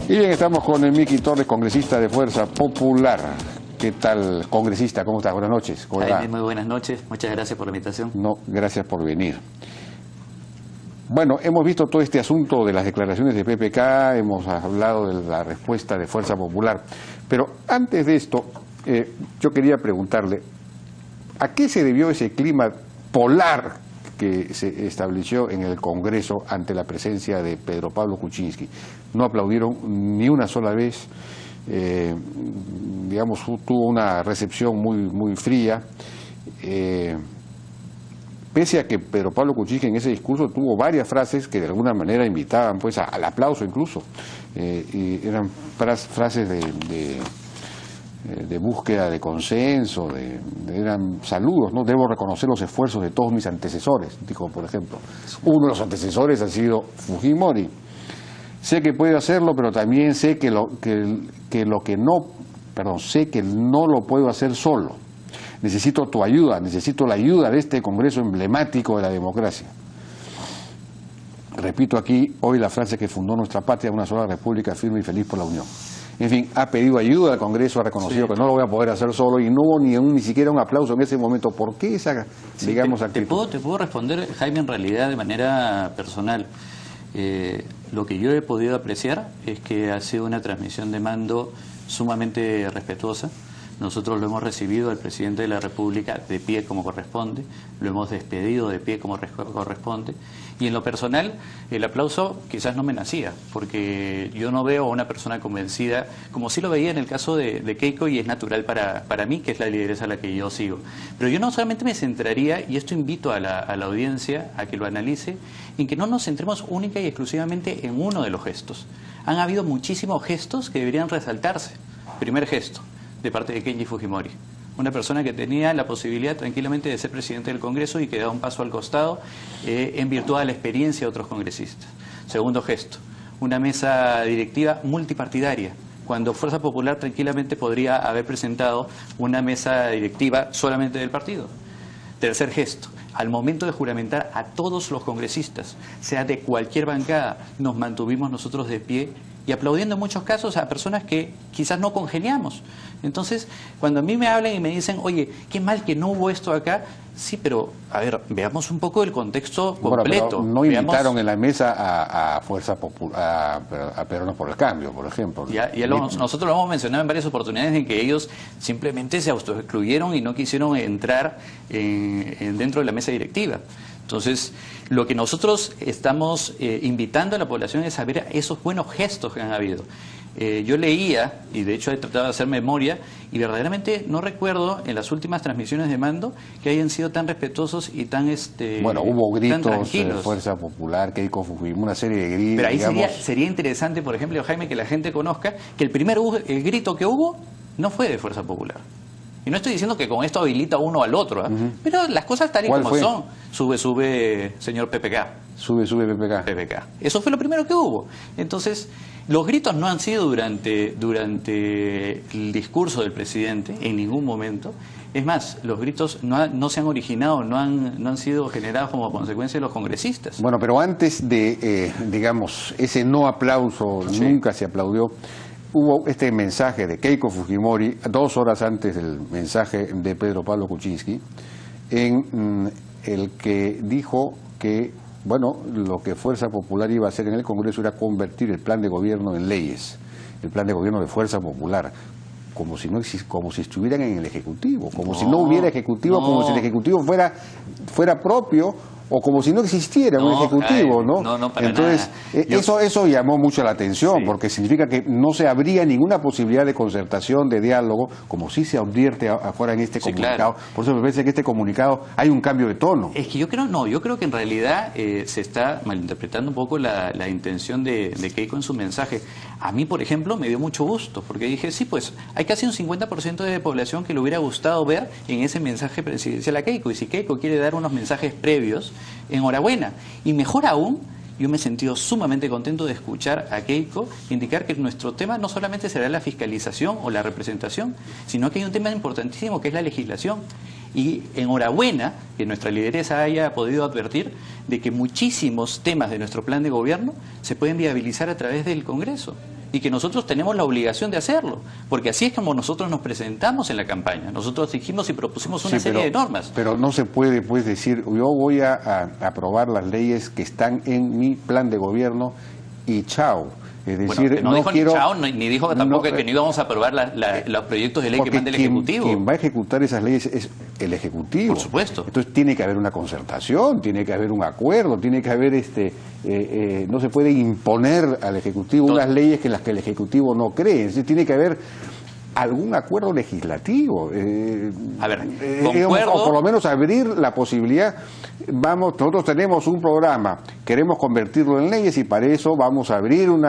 Y bien, estamos con el Miki Torres, congresista de Fuerza Popular. ¿Qué tal, congresista? ¿Cómo estás? Buenas noches. ¿Cómo Jaime, muy buenas noches. Muchas gracias por la invitación. No, gracias por venir. Bueno, hemos visto todo este asunto de las declaraciones de PPK, hemos hablado de la respuesta de Fuerza Popular, pero antes de esto, yo quería preguntarle, ¿a qué se debió ese clima polar que se estableció en el Congreso ante la presencia de Pedro Pablo Kuczynski? No aplaudieron ni una sola vez, digamos, tuvo una recepción muy fría, pese a que Pedro Pablo Kuczynski en ese discurso tuvo varias frases que de alguna manera invitaban pues al aplauso incluso, y eran frases de búsqueda de consenso, eran saludos, ¿no? Debo reconocer los esfuerzos de todos mis antecesores, dijo, por ejemplo. Uno de los antecesores ha sido Fujimori. Sé que puedo hacerlo, pero también sé que no lo puedo hacer solo. Necesito tu ayuda, necesito la ayuda de este Congreso emblemático de la democracia. Repito aquí hoy la frase que fundó nuestra patria, una sola república firme y feliz por la unión. En fin, ha pedido ayuda al Congreso, ha reconocido que no lo voy a poder hacer solo y no hubo ni siquiera un aplauso en ese momento. ¿Por qué esa, digamos, actitud? Te puedo responder, Jaime, en realidad de manera personal. Lo que yo he podido apreciar es que ha sido una transmisión de mando sumamente respetuosa. Nosotros lo hemos recibido al presidente de la República de pie como corresponde, lo hemos despedido de pie como corresponde, y en lo personal el aplauso quizás no me nacía, porque yo no veo a una persona convencida, como sí lo veía en el caso de Keiko, y es natural para mí, que es la lideresa a la que yo sigo. Pero yo no solamente me centraría, y esto invito a la audiencia a que lo analice, en que no nos centremos única y exclusivamente en uno de los gestos. Han habido muchísimos gestos que deberían resaltarse. Primer gesto, de parte de Kenji Fujimori, una persona que tenía la posibilidad tranquilamente de ser presidente del Congreso y que daba un paso al costado en virtud de la experiencia de otros congresistas. Segundo gesto, una mesa directiva multipartidaria, cuando Fuerza Popular tranquilamente podría haber presentado una mesa directiva solamente del partido. Tercer gesto, al momento de juramentar a todos los congresistas, sea de cualquier bancada, nos mantuvimos nosotros de pie y aplaudiendo en muchos casos a personas que quizás no congeniamos. Entonces, cuando a mí me hablan y me dicen, oye, qué mal que no hubo esto acá, sí, pero, a ver, veamos un poco el contexto completo. Bueno, no invitaron en la mesa a Fuerza Popular, a Peronos por el Cambio, por ejemplo. Nosotros lo hemos mencionado en varias oportunidades en que ellos simplemente se autoexcluyeron y no quisieron entrar dentro de la mesa directiva. Entonces, lo que nosotros estamos invitando a la población es a ver esos buenos gestos que han habido. Yo leía, y de hecho he tratado de hacer memoria, y verdaderamente no recuerdo en las últimas transmisiones de mando que hayan sido tan respetuosos y tan bueno, hubo gritos de Fuerza Popular, Keiko Fujimori, una serie de gritos. Pero ahí sería interesante, por ejemplo, Jaime, que la gente conozca que el grito que hubo no fue de Fuerza Popular. Y no estoy diciendo que con esto habilita uno al otro, pero las cosas tal y como son. Sube, señor PPK. Sube, PPK. PPK. Eso fue lo primero que hubo. Entonces, los gritos no han sido durante el discurso del presidente, en ningún momento. Es más, los gritos no se han originado, no han sido generados como consecuencia de los congresistas. Bueno, pero antes de, digamos, ese no aplauso, nunca se aplaudió. Hubo este mensaje de Keiko Fujimori 2 horas antes del mensaje de Pedro Pablo Kuczynski, en el que dijo que, bueno, lo que Fuerza Popular iba a hacer en el Congreso era convertir el plan de gobierno en leyes, el plan de gobierno de Fuerza Popular, como si estuvieran en el Ejecutivo, como si no hubiera Ejecutivo, como si el Ejecutivo fuera propio, o como si no existiera un ejecutivo, ¿no? No, para Entonces, nada. Eso llamó mucho la atención, porque significa que no se habría ninguna posibilidad de concertación, de diálogo, como sí se advierte afuera en este comunicado. Claro. Por eso me parece que este comunicado hay un cambio de tono. Es que yo creo que en realidad se está malinterpretando un poco la intención de Keiko en su mensaje. A mí, por ejemplo, me dio mucho gusto, porque dije, sí, pues hay casi un 50% de población que le hubiera gustado ver en ese mensaje presidencial a Keiko, y si Keiko quiere dar unos mensajes previos, enhorabuena. Y mejor aún, yo me he sentido sumamente contento de escuchar a Keiko indicar que nuestro tema no solamente será la fiscalización o la representación, sino que hay un tema importantísimo que es la legislación. Y enhorabuena que nuestra lideresa haya podido advertir de que muchísimos temas de nuestro plan de gobierno se pueden viabilizar a través del Congreso. y que nosotros tenemos la obligación de hacerlo, porque así es como nosotros nos presentamos en la campaña. Nosotros dijimos y propusimos una serie de normas. Pero no se puede pues decir, yo voy a aprobar las leyes que están en mi plan de gobierno y chao. Es decir, bueno, no dijo quiero, ni chao, ni dijo tampoco que no íbamos a aprobar los proyectos de ley que manda el Ejecutivo. Quien va a ejecutar esas leyes es el Ejecutivo. Por supuesto. Entonces tiene que haber una concertación, tiene que haber un acuerdo, tiene que haber no se puede imponer al Ejecutivo unas leyes que las que el Ejecutivo no cree. Entonces tiene que haber algún acuerdo legislativo. A ver, digamos, o por lo menos abrir la posibilidad. Nosotros tenemos un programa, queremos convertirlo en leyes y para eso vamos a abrir un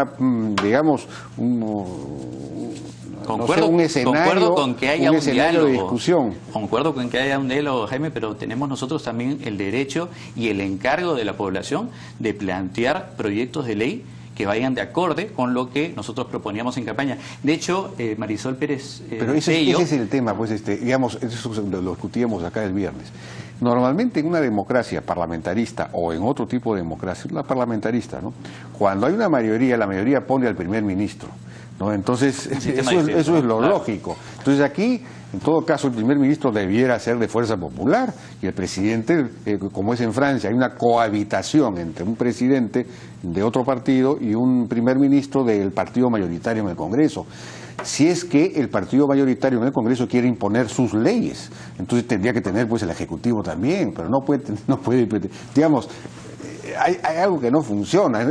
escenario, con que haya un diálogo de discusión. Concuerdo con que haya un diálogo, Jaime, pero tenemos nosotros también el derecho y el encargo de la población de plantear proyectos de ley que vayan de acorde con lo que nosotros proponíamos en campaña. De hecho, Marisol Pérez pero ese es el tema, pues digamos, eso lo discutíamos acá el viernes. Normalmente en una democracia parlamentarista o en otro tipo de democracia, la parlamentarista, ¿no? Cuando hay una mayoría, la mayoría pone al primer ministro, ¿no? Entonces, eso es lo lógico. Entonces aquí, en todo caso, el primer ministro debiera ser de fuerza popular y el presidente, como es en Francia, hay una cohabitación entre un presidente de otro partido y un primer ministro del partido mayoritario en el Congreso. Si es que el partido mayoritario en el Congreso quiere imponer sus leyes, entonces tendría que tener pues el Ejecutivo también, pero no puede digamos, hay algo que no funciona,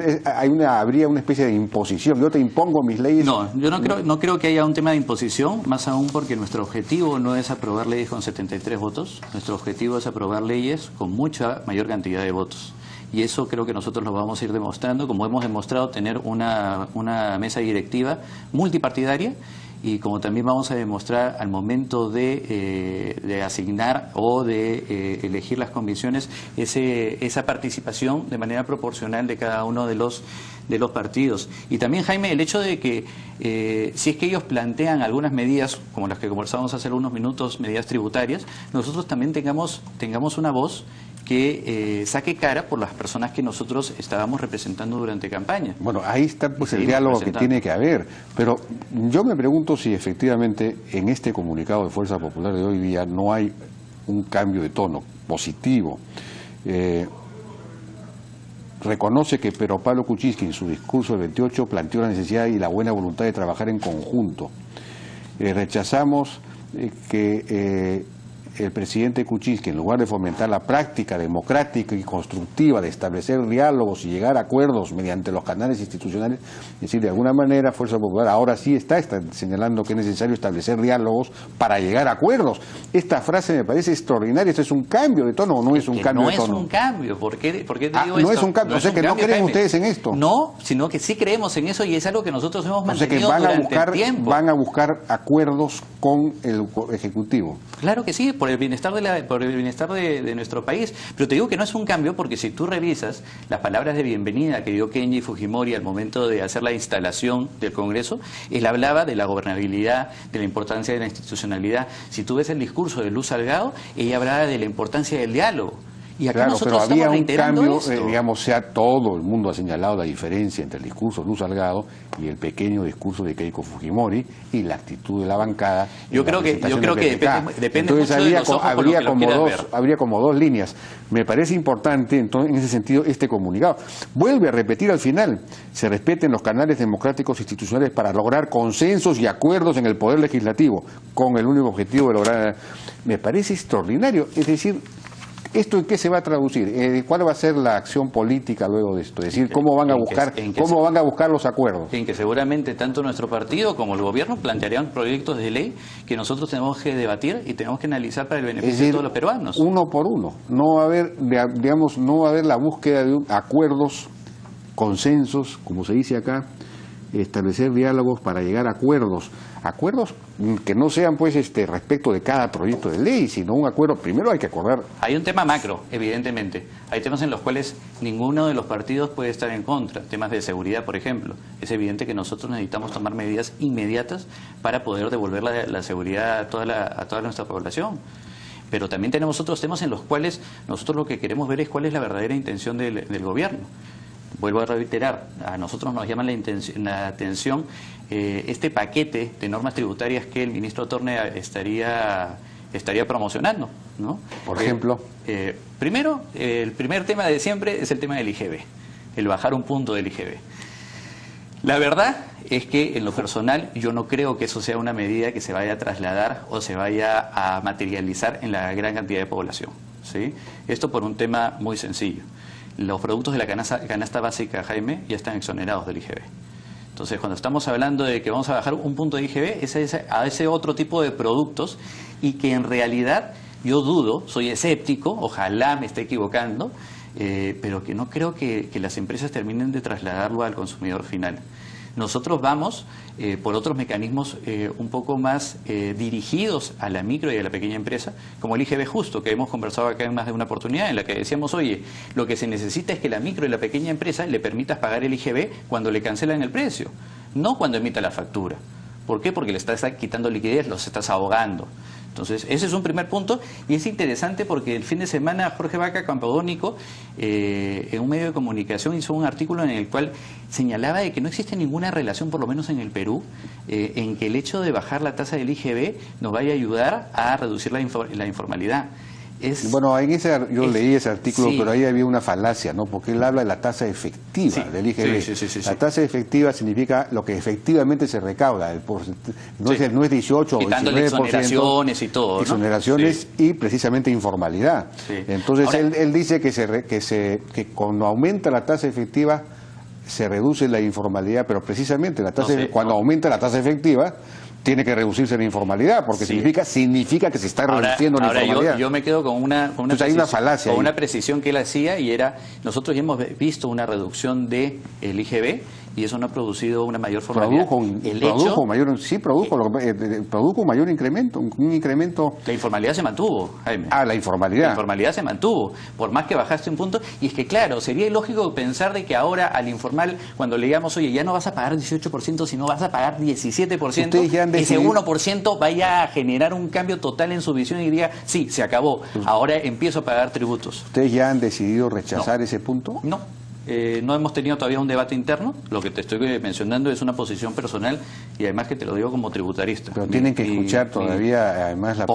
habría una especie de imposición, yo te impongo mis leyes. No, yo no creo que haya un tema de imposición, más aún porque nuestro objetivo no es aprobar leyes con 73 votos, nuestro objetivo es aprobar leyes con mucha mayor cantidad de votos. Y eso creo que nosotros lo vamos a ir demostrando, como hemos demostrado tener una mesa directiva multipartidaria y como también vamos a demostrar al momento de asignar o de elegir las comisiones esa participación de manera proporcional de cada uno de los partidos. Y también, Jaime, el hecho de que si es que ellos plantean algunas medidas, como las que conversamos hace algunos minutos, medidas tributarias, nosotros también tengamos una voz que saque cara por las personas que nosotros estábamos representando durante campaña. Bueno, ahí está pues el diálogo que tiene que haber, pero yo me pregunto si efectivamente en este comunicado de Fuerza Popular de hoy día no hay un cambio de tono positivo. Reconoce que Pedro Pablo Kuczynski en su discurso del 28 planteó la necesidad y la buena voluntad de trabajar en conjunto. Rechazamos que el presidente Kuczynski, en lugar de fomentar la práctica democrática y constructiva de establecer diálogos y llegar a acuerdos mediante los canales institucionales, es decir, de alguna manera Fuerza Popular ahora sí está señalando que es necesario establecer diálogos para llegar a acuerdos. Esta frase me parece extraordinaria. ¿Esto es un cambio de tono o no es un cambio de tono? No es un cambio. ¿Por qué te digo esto? No es un cambio. O sea que no creen ustedes en esto. No, sino que sí creemos en eso y es algo que nosotros hemos mantenido durante el tiempo. Van a buscar acuerdos con el Ejecutivo. Claro que sí, por el bienestar de nuestro país. Pero te digo que no es un cambio porque si tú revisas las palabras de bienvenida que dio Kenji Fujimori al momento de hacer la instalación del Congreso, él hablaba de la gobernabilidad, de la importancia de la institucionalidad. Si tú ves el discurso de Luz Salgado, ella hablaba de la importancia del diálogo. Y acá nosotros pero había un cambio, esto. Todo el mundo ha señalado la diferencia entre el discurso de Luz Salgado y el pequeño discurso de Keiko Fujimori y la actitud de la bancada. Yo creo que depende entonces mucho de los ojos habría como dos líneas. Me parece importante, entonces, en ese sentido, este comunicado. Vuelve a repetir al final, se respeten los canales democráticos institucionales para lograr consensos y acuerdos en el Poder Legislativo, con el único objetivo de lograr... Me parece extraordinario, es decir... ¿Esto en qué se va a traducir? ¿Cuál va a ser la acción política luego de esto? Es decir, ¿cómo van a buscar los acuerdos? En que seguramente tanto nuestro partido como el gobierno plantearían proyectos de ley que nosotros tenemos que debatir y tenemos que analizar para el beneficio de todos los peruanos. Uno por uno. No va a haber la búsqueda de acuerdos, consensos, como se dice acá, establecer diálogos para llegar a acuerdos que no sean pues respecto de cada proyecto de ley, sino un acuerdo. Primero hay que acordar. Hay un tema macro, evidentemente. Hay temas en los cuales ninguno de los partidos puede estar en contra. Temas de seguridad, por ejemplo. Es evidente que nosotros necesitamos tomar medidas inmediatas para poder devolver la seguridad a toda nuestra población. Pero también tenemos otros temas en los cuales nosotros lo que queremos ver es cuál es la verdadera intención del gobierno. vuelvo a reiterar, a nosotros nos llama la atención este paquete de normas tributarias que el ministro Torne estaría promocionando, ¿no? Por ejemplo. Primero, el primer tema de siempre es el tema del IGB, el bajar un punto del IGB. La verdad es que en lo personal yo no creo que eso sea una medida que se vaya a trasladar o se vaya a materializar en la gran cantidad de población, ¿sí? Esto por un tema muy sencillo. Los productos de la canasta básica, Jaime, ya están exonerados del IGB. Entonces, cuando estamos hablando de que vamos a bajar un punto de IGB, es a ese otro tipo de productos, y que en realidad yo dudo, soy escéptico, ojalá me esté equivocando, pero que no creo que las empresas terminen de trasladarlo al consumidor final. Nosotros vamos por otros mecanismos un poco más dirigidos a la micro y a la pequeña empresa, como el IGB justo, que hemos conversado acá en más de una oportunidad, en la que decíamos, oye, lo que se necesita es que la micro y la pequeña empresa le permitas pagar el IGB cuando le cancelan el precio, no cuando emita la factura. ¿Por qué? Porque le estás quitando liquidez, los estás ahogando. Entonces, ese es un primer punto, y es interesante porque el fin de semana Jorge Vaca Campodónico, en un medio de comunicación, hizo un artículo en el cual señalaba de que no existe ninguna relación, por lo menos en el Perú, en que el hecho de bajar la tasa del IGB nos vaya a ayudar a reducir la informalidad. Bueno, yo leí ese artículo, sí, pero ahí había una falacia, ¿no? Porque él habla de la tasa efectiva, sí, del IGB. Sí. La tasa efectiva significa lo que efectivamente se recauda, no es 18 o 19%. Exoneraciones y todo, ¿no? Exoneraciones, sí, y precisamente informalidad. Sí. Entonces ahora, él dice que cuando aumenta la tasa efectiva se reduce la informalidad, pero precisamente cuando aumenta la tasa efectiva tiene que reducirse la informalidad, porque sí, significa que se está reduciendo la informalidad. Yo me quedo con una precisión que él hacía, y era, nosotros ya hemos visto una reducción del IGB, y eso no ha producido una mayor formalidad. Produjo un mayor incremento, un incremento. La informalidad se mantuvo, Jaime. La informalidad. La informalidad se mantuvo, por más que bajaste un punto. Y es que, claro, sería ilógico pensar de que ahora al informal, cuando le digamos, oye, ya no vas a pagar 18%, sino vas a pagar 17%, ese 1% vaya a generar un cambio total en su visión y diga, sí, se acabó, ahora empiezo a pagar tributos. ¿Ustedes ya han decidido rechazar ese punto? No. No hemos tenido todavía un debate interno. Lo que te estoy mencionando es una posición personal, y además que te lo digo como tributarista. Pero tienen que escuchar todavía además la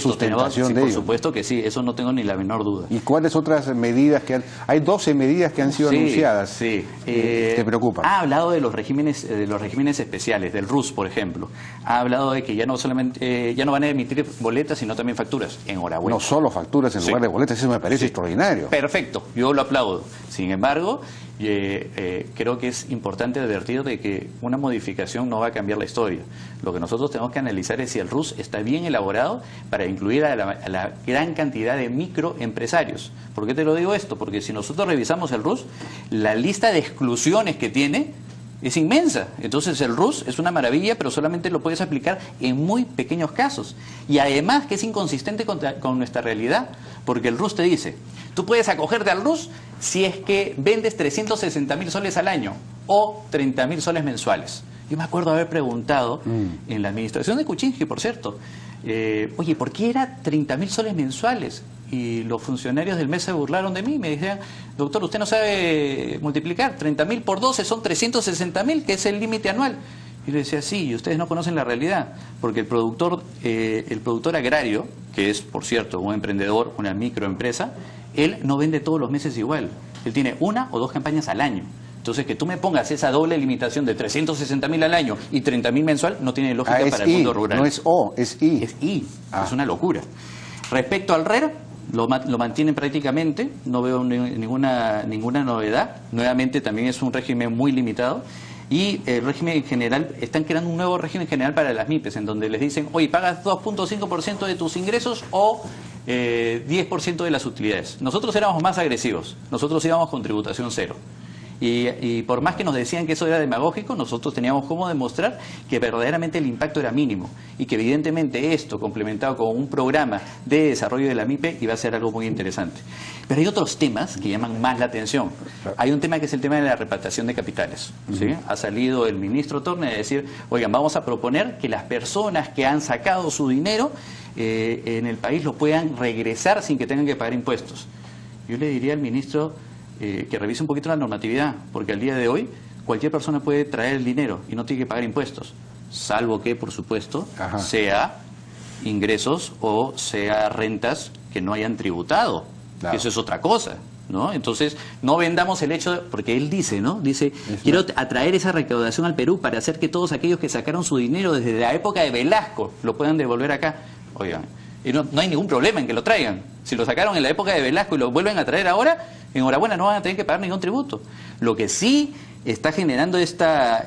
sustentación de ello. Por supuesto que sí, eso no tengo ni la menor duda. ¿Y cuáles otras medidas hay 12 medidas que han sido anunciadas? Sí. ¿Te preocupan? Ha hablado de los regímenes especiales, del RUS, por ejemplo. Ha hablado de que ya no van a emitir boletas, sino también facturas. Enhorabuena. No solo facturas en lugar de boletas, eso me parece extraordinario. Perfecto, yo lo aplaudo. Sin embargo, creo que es importante advertir de que una modificación no va a cambiar la historia. Lo que nosotros tenemos que analizar es si el RUS está bien elaborado para incluir a la gran cantidad de microempresarios. ¿Por qué te lo digo esto? Porque si nosotros revisamos el RUS, la lista de exclusiones que tiene es inmensa. Entonces el RUS es una maravilla, pero solamente lo puedes aplicar en muy pequeños casos. Y además que es inconsistente con nuestra realidad, porque el RUS te dice, tú puedes acogerte al RUS si es que vendes 360.000 soles al año o 30.000 soles mensuales. Yo me acuerdo haber preguntado en la administración de Kuczynski, por cierto, oye, ¿por qué era 30.000 soles mensuales? Y los funcionarios del MES se burlaron de mí, me decían, doctor, usted no sabe multiplicar, 30.000 por 12 son 360.000, que es el límite anual. Y le decía, sí, y ustedes no conocen la realidad, porque el productor agrario, que es, por cierto, un emprendedor, una microempresa, él no vende todos los meses igual. Él tiene 1 o 2 campañas al año. Entonces, que tú me pongas esa doble limitación de 360.000 al año y 30.000 mensual no tiene lógica para el mundo rural. No es O, es I. Es I. Es una locura. Respecto al RER, lo mantienen prácticamente, no veo ninguna novedad. Nuevamente, también es un régimen muy limitado. Y el régimen general, están creando un nuevo régimen general para las MIPES, en donde les dicen, oye, pagas 2.5% de tus ingresos o 10% de las utilidades. Nosotros éramos más agresivos, nosotros íbamos con tributación cero. Y por más que nos decían que eso era demagógico, nosotros teníamos cómo demostrar que verdaderamente el impacto era mínimo y que evidentemente esto, complementado con un programa de desarrollo de la MIPE, iba a ser algo muy interesante. Pero hay otros temas que llaman más la atención. Hay un tema que es el tema de la repatriación de capitales. ¿Sí? Ha salido el ministro Torne a decir, oigan, vamos a proponer que las personas que han sacado su dinero en el país lo puedan regresar sin que tengan que pagar impuestos. Yo le diría al ministro, que revise un poquito la normatividad, porque al día de hoy cualquier persona puede traer el dinero y no tiene que pagar impuestos, salvo que, por supuesto, sea ingresos o sea rentas que no hayan tributado, que eso es otra cosa, ¿no? Entonces, no vendamos el hecho, porque él dice, ¿no? Dice, quiero atraer esa recaudación al Perú para hacer que todos aquellos que sacaron su dinero desde la época de Velasco lo puedan devolver acá. Oigan, y no hay ningún problema en que lo traigan. Si lo sacaron en la época de Velasco y lo vuelven a traer ahora, enhorabuena, no van a tener que pagar ningún tributo. Lo que sí está generando esta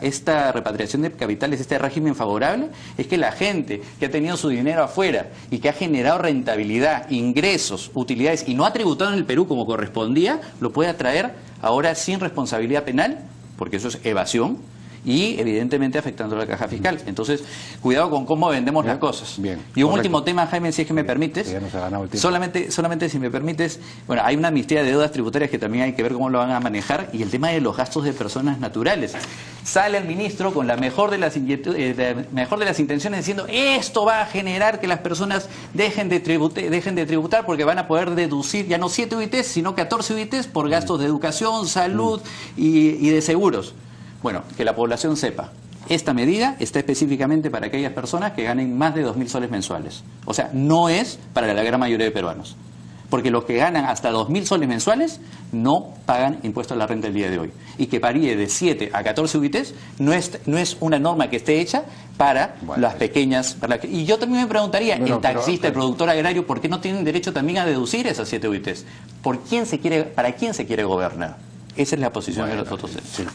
repatriación de capitales, este régimen favorable, es que la gente que ha tenido su dinero afuera y que ha generado rentabilidad, ingresos, utilidades y no ha tributado en el Perú como correspondía, lo puede traer ahora sin responsabilidad penal, porque eso es evasión, y evidentemente afectando la caja fiscal. Entonces, cuidado con cómo vendemos las cosas. Bien, y un correcto. último tema, Jaime, si es que me permites, ya nos ha ganado el tiempo. solamente si me permites, bueno, hay una amnistía de deudas tributarias que también hay que ver cómo lo van a manejar, y el tema de los gastos de personas naturales. Sale el ministro con la mejor de las intenciones diciendo, esto va a generar que las personas dejen de tributar porque van a poder deducir ya no 7 UITs, sino 14 UITs por gastos de educación, salud y de seguros. Bueno, que la población sepa, esta medida está específicamente para aquellas personas que ganen más de 2.000 soles mensuales. O sea, no es para la gran mayoría de peruanos. Porque los que ganan hasta 2.000 soles mensuales no pagan impuesto a la renta el día de hoy. Y que varíe de 7 a 14 UITs no es una norma que esté hecha para las pequeñas... Y yo también me preguntaría, el taxista, el productor agrario, ¿por qué no tienen derecho también a deducir esas 7 UITs? ¿Para quién se quiere gobernar? Esa es la posición de nosotros.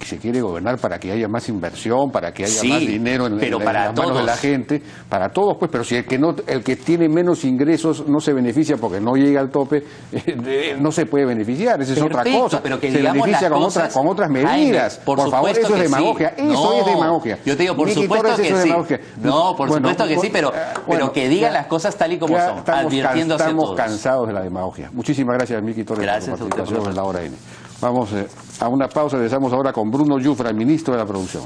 Se quiere gobernar para que haya más inversión, para que haya más dinero en las manos de la gente, para todos, pues, pero si el que tiene menos ingresos no se beneficia porque no llega al tope, no se puede beneficiar, esa es otra cosa. Pero que se beneficia con otras medidas. Jaime, por favor, eso es demagogia. Sí. Eso es demagogia. Yo te digo, por supuesto que sí. No, por supuesto que sí, pero que diga las cosas tal y como son, advirtiendo hacia todos. Estamos cansados de la demagogia. Muchísimas gracias, Miki Torres, por su participación en La Hora N. Vamos a una pausa, regresamos ahora con Bruno Yufra, el ministro de la Producción.